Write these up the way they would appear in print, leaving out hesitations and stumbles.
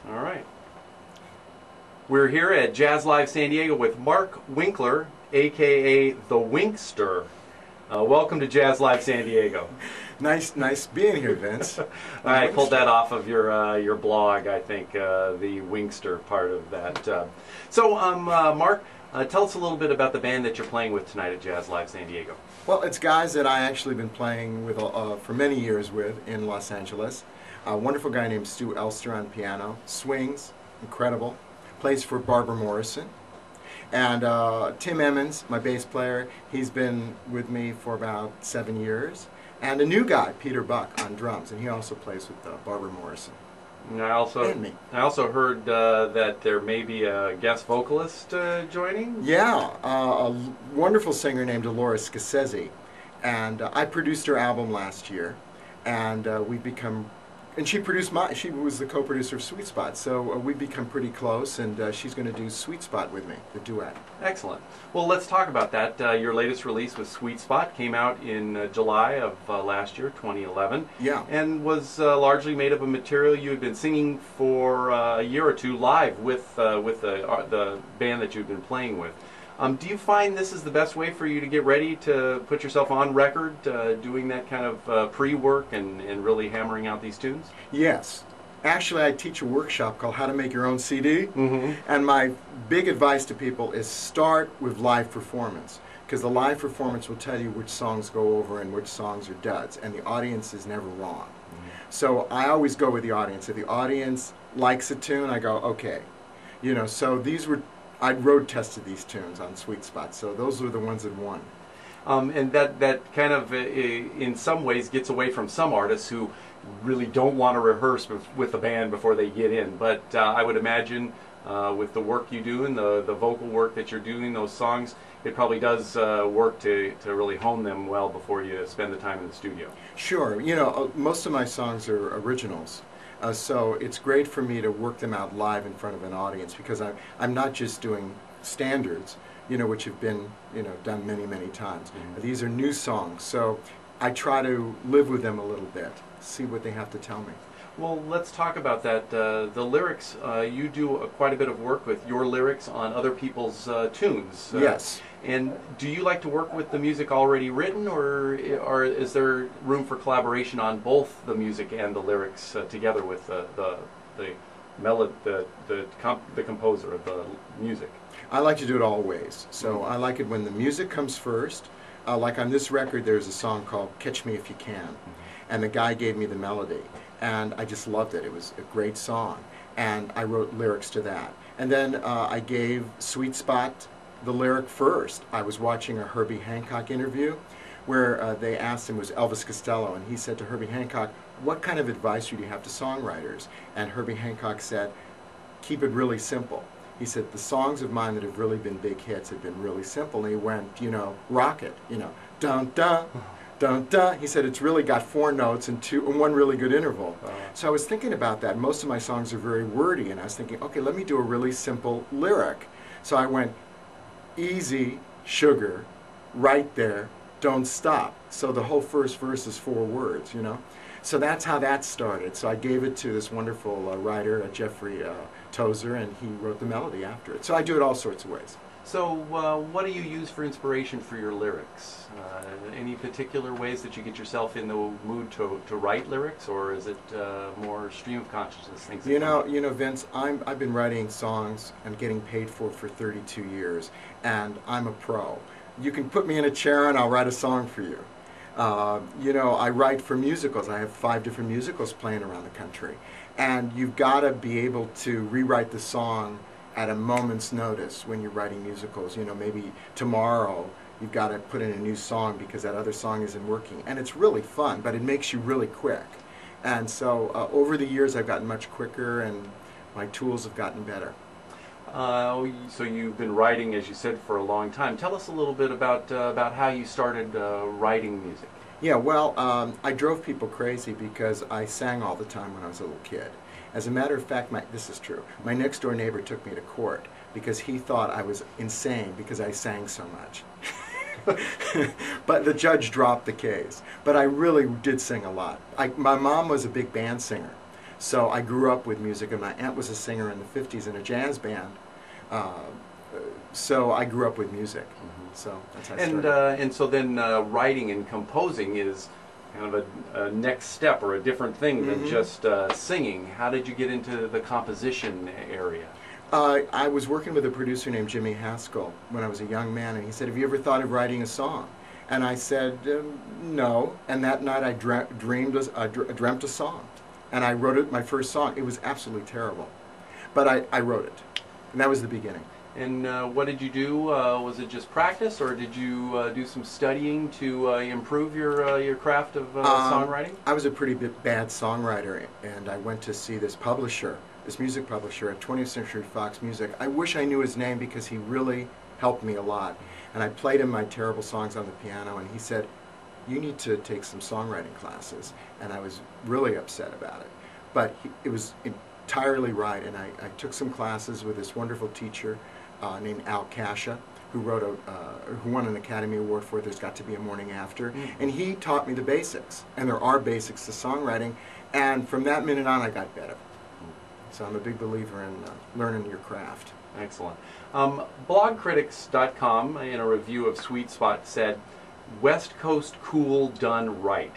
All right. We're here at Jazz Live San Diego with Mark Winkler, aka the Winkster. Welcome to Jazz Live San Diego. Nice being here, Vince. I pulled that off of your blog, I think, the Winkster part of that. Mark, tell us a little bit about the band that you're playing with tonight at Jazz Live San Diego. Well, it's guys that I actually been playing with for many years with in Los Angeles. A wonderful guy named Stu Elster on piano, swings, incredible, plays for Barbara Morrison. And Tim Emmons, my bass player, he's been with me for about 7 years. And a new guy, Peter Buck, on drums, and he also plays with Barbara Morrison. And I also heard that there may be a guest vocalist joining? Yeah, a wonderful singer named Dolores Scassese. And I produced her album last year, and we've become... And she was the co-producer of Sweet Spot, so we've become pretty close, and she's going to do Sweet Spot with me, the duet. Excellent. Well, let's talk about that. Your latest release was Sweet Spot, came out in July of last year, 2011. Yeah. And was largely made up of material you had been singing for a year or two live with the band that you've been playing with. Do you find this is the best way for you to get ready to put yourself on record, doing that kind of pre-work and really hammering out these tunes? Yes. Actually, I teach a workshop called How to Make Your Own CD, Mm-hmm. and my big advice to people is start with live performance, because the live performance will tell you which songs go over and which songs are duds, and the audience is never wrong. Mm-hmm. So I always go with the audience. If the audience likes a tune, I go, okay. You know, so these were... I'd road tested these tunes on Sweet Spot, so those were the ones that won. And that kind of, in some ways, gets away from some artists who really don't want to rehearse with the band before they get in. But I would imagine with the work you do and the vocal work that you're doing, those songs, it probably does work to really hone them well before you spend the time in the studio. Sure. You know, most of my songs are originals. So it's great for me to work them out live in front of an audience, because I'm not just doing standards, you know, which have been, you know, done many, many times. Mm-hmm. These are new songs, so I try to live with them a little bit, see what they have to tell me. Well, let's talk about that. The lyrics, you do quite a bit of work with your lyrics on other people's tunes. Yes. And do you like to work with the music already written, or is there room for collaboration on both the music and the lyrics together with the composer of the music? I like to do it all ways. So I like it when the music comes first. Like on this record, there's a song called Catch Me If You Can, and the guy gave me the melody, and I just loved it. It was a great song, and I wrote lyrics to that. And then I gave Sweet Spot the lyric first. I was watching a Herbie Hancock interview where they asked him, it was Elvis Costello, and he said to Herbie Hancock, what kind of advice do you have to songwriters? And Herbie Hancock said, keep it really simple. He said, the songs of mine that have really been big hits have been really simple. And he went, you know, rock it, you know, dun dun, dun dun. He said, it's really got 4 notes and one really good interval. So I was thinking about that. Most of my songs are very wordy, and I was thinking, okay, let me do a really simple lyric. So I went, easy, sugar, right there, don't stop. So the whole first verse is 4 words, you know. So that's how that started. So I gave it to this wonderful writer, Jeffrey Tozer, and he wrote the melody after it. So I do it all sorts of ways. So what do you use for inspiration for your lyrics? Any particular ways that you get yourself in the mood to write lyrics, or is it more stream of consciousness things? You know, Vince, I've been writing songs and getting paid for 32 years, and I'm a pro. You can put me in a chair and I'll write a song for you. You know, I write for musicals. I have 5 different musicals playing around the country, and you've got to be able to rewrite the song at a moment's notice when you're writing musicals. You know, maybe tomorrow you've got to put in a new song because that other song isn't working. And it's really fun, but it makes you really quick. And so over the years I've gotten much quicker, and my tools have gotten better. So you've been writing, as you said, for a long time. Tell us a little bit about how you started writing music. Yeah, well, I drove people crazy because I sang all the time when I was a little kid. As a matter of fact, this is true, my next door neighbor took me to court because he thought I was insane because I sang so much. But the judge dropped the case. But I really did sing a lot. My mom was a big band singer. So I grew up with music, and my aunt was a singer in the 50s in a jazz band. So I grew up with music. So that's how I started. And so then writing and composing is kind of a next step or a different thing than just singing. How did you get into the composition area? I was working with a producer named Jimmy Haskell when I was a young man, and he said, "Have you ever thought of writing a song?" And I said, "No." And that night I dreamt a song, and I wrote it, my first song. It was absolutely terrible, but I wrote it, and that was the beginning. And what did you do? Was it just practice, or did you do some studying to improve your craft of songwriting? I was a pretty bad songwriter, and I went to see this publisher, this music publisher at 20th Century Fox Music. I wish I knew his name because he really helped me a lot. And I played him my terrible songs on the piano, and he said, "You need to take some songwriting classes." And I was really upset about it. But it was entirely right, and I took some classes with this wonderful teacher named Al Kasha, who won an Academy Award for There's Got to Be a Morning After. And he taught me the basics, and there are basics to songwriting. And from that minute on, I got better. So I'm a big believer in learning your craft. Excellent. Blogcritics.com, in a review of Sweet Spot, said, "West Coast cool done right.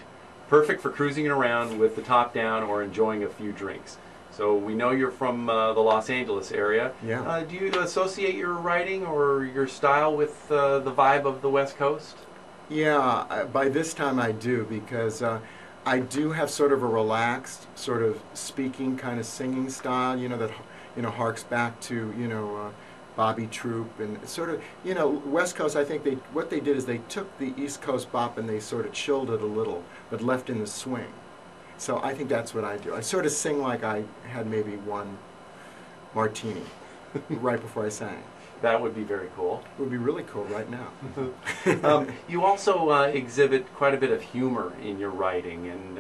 Perfect for cruising around with the top down or enjoying a few drinks." So we know you're from the Los Angeles area. Yeah. Do you associate your writing or your style with the vibe of the West Coast? Yeah, by this time I do, because I do have sort of a relaxed, sort of speaking kind of singing style, that harks back to, Bobby Troop, and sort of, West Coast. I think what they did is they took the East Coast bop and they sort of chilled it a little, but left in the swing. So I think that's what I do. I sort of sing like I had maybe one martini right before I sang. That would be very cool. It would be really cool right now. You also exhibit quite a bit of humor in your writing, and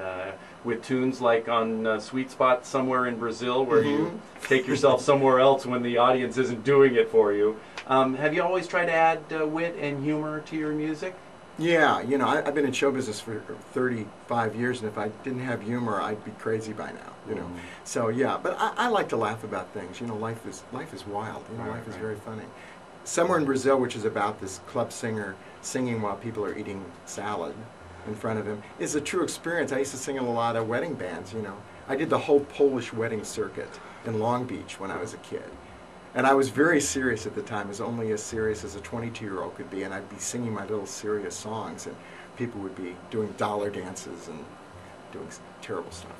with tunes like on Sweet Spot, Somewhere in Brazil, where you take yourself somewhere else when the audience isn't doing it for you. Have you always tried to add wit and humor to your music? Yeah, I've been in show business for 35 years, and if I didn't have humor, I'd be crazy by now, So yeah, but I like to laugh about things. Life is wild. Life is very funny. Somewhere in Brazil, which is about this club singer singing while people are eating salad in front of him, is a true experience. I used to sing in a lot of wedding bands. I did the whole Polish wedding circuit in Long Beach when I was a kid. And I was very serious at the time, as only as serious as a 22-year-old could be, and I'd be singing my little serious songs, and people would be doing dollar dances and doing terrible stuff.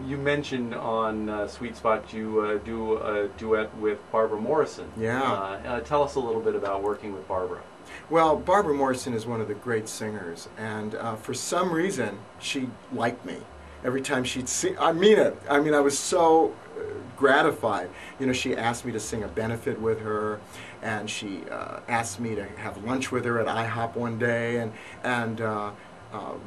You mentioned on Sweet Spot you do a duet with Barbara Morrison. Yeah. Tell us a little bit about working with Barbara. Well, Barbara Morrison is one of the great singers, and for some reason, she liked me. Every time she'd sing, I mean it. I was so gratified. She asked me to sing a benefit with her, and she asked me to have lunch with her at IHOP one day. And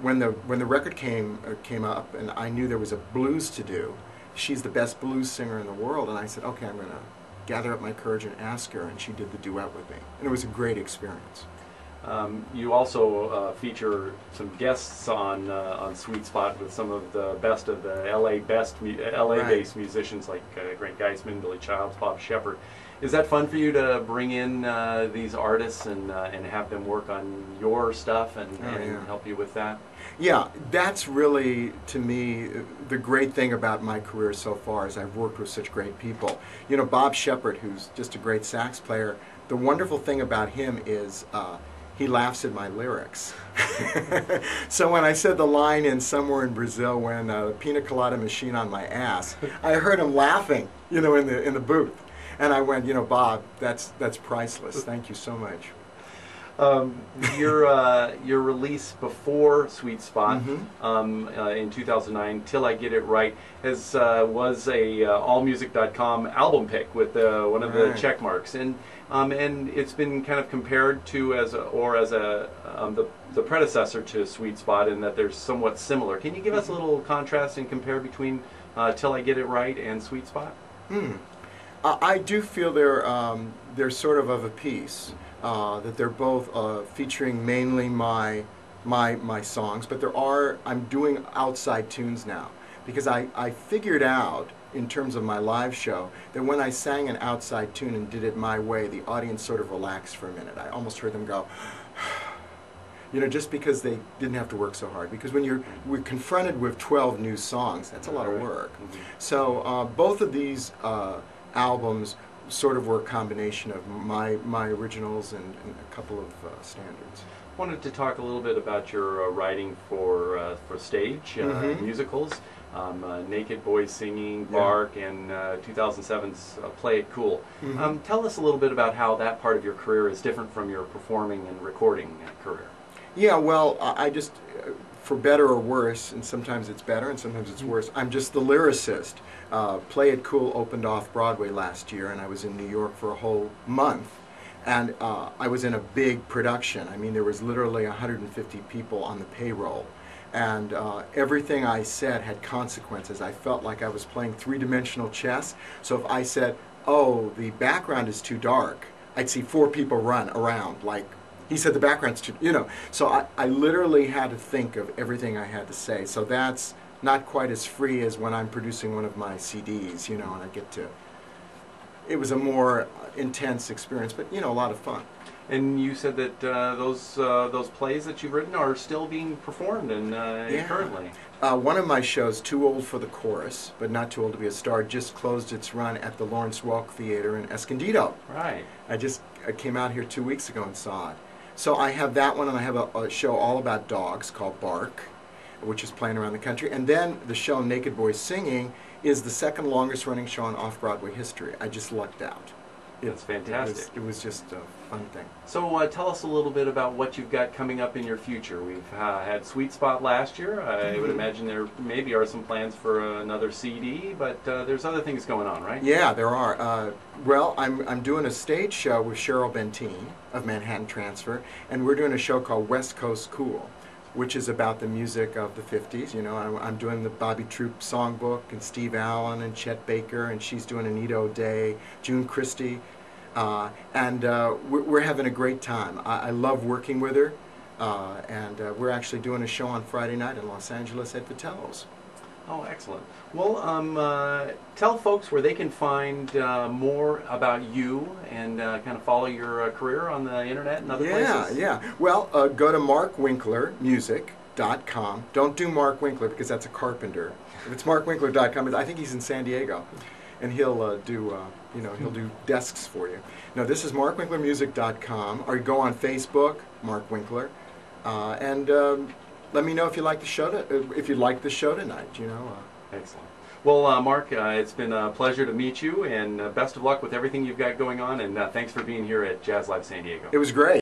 when the record came up, and I knew there was a blues to do, she's the best blues singer in the world, and I said, okay, I'm going to gather up my courage and ask her, and she did the duet with me, and it was a great experience. You also feature some guests on Sweet Spot with some of the best of the LA-based musicians like Grant Geisman, Billy Childs, Bob Shepard. Is that fun for you to bring in these artists and have them work on your stuff and help you with that? Yeah, that's really, to me, the great thing about my career so far is I've worked with such great people. Bob Shepard, who's just a great sax player, the wonderful thing about him is he laughs at my lyrics. So when I said the line in Somewhere in Brazil, when pina colada machine on my ass, I heard him laughing, in the booth. And I went, Bob, that's priceless. Thank you so much. Your release before Sweet Spot in 2009, Till I Get It Right, was a allmusic.com album pick with one of the check marks, and it's been kind of compared to the predecessor to Sweet Spot in that they're somewhat similar. Can you give us a little contrast and compare between Till I Get It Right and Sweet Spot? I do feel they're sort of a piece. That they're both featuring mainly my songs, but I'm doing outside tunes now. because I figured out, in terms of my live show, that when I sang an outside tune and did it my way, the audience sort of relaxed for a minute. I almost heard them go, you know, just because they didn't have to work so hard. Because when we're confronted with 12 new songs, that's a lot of work. So both of these albums sort of were a combination of my originals and a couple of standards. Wanted to talk a little bit about your writing for stage musicals. Naked Boys Singing, Bark, and 2007's Play It Cool. Tell us a little bit about how that part of your career is different from your performing and recording career. Yeah, well, I just, for better or worse, and sometimes it's better and sometimes it's worse, I'm just the lyricist. Play It Cool opened off-Broadway last year, and I was in New York for a whole month. And I was in a big production. I mean, there was literally 150 people on the payroll. And everything I said had consequences. I felt like I was playing three-dimensional chess. So if I said, oh, the background is too dark, I'd see 4 people run around like, he said the background's too, you know. So I literally had to think of everything I had to say. So that's not quite as free as when I'm producing one of my CDs, you know, and I get to, it was a more intense experience, but, you know, a lot of fun. And you said that those plays that you've written are still being performed and currently. One of my shows, Too Old for the Chorus, but Not Too Old to Be a Star, just closed its run at the Lawrence Welk Theater in Escondido. Right. I came out here 2 weeks ago and saw it. So I have that one, and I have a show all about dogs called Bark, which is playing around the country. And then the show Naked Boys Singing is the second longest running show in off-Broadway history. I just lucked out. That's fantastic. It was just a fun thing. So tell us a little bit about what you've got coming up in your future. We've had Sweet Spot last year. I would imagine there maybe are some plans for another CD, but there's other things going on, right? Yeah, there are. Well, I'm doing a stage show with Cheryl Benteen of Manhattan Transfer, and we're doing a show called West Coast Cool, which is about the music of the 50s. You know, I'm doing the Bobby Troup songbook, and Steve Allen and Chet Baker, and she's doing Anita O'Day, June Christie, and we're having a great time. I love working with her, and we're actually doing a show on Friday night in Los Angeles at Vitello's. Oh, excellent. Well, tell folks where they can find more about you and kind of follow your career on the internet and other places. Yeah. Well, go to markwinklermusic.com. Don't do Mark Winkler because that's a carpenter. If it's markwinkler.com, I think he's in San Diego, and he'll do he'll do desks for you. No, this is markwinklermusic.com, or go on Facebook, Mark Winkler, and let me know if you like the show. If you like the show tonight, you know. Excellent. Well, Mark, it's been a pleasure to meet you, and best of luck with everything you've got going on. And thanks for being here at Jazz Live San Diego. It was great.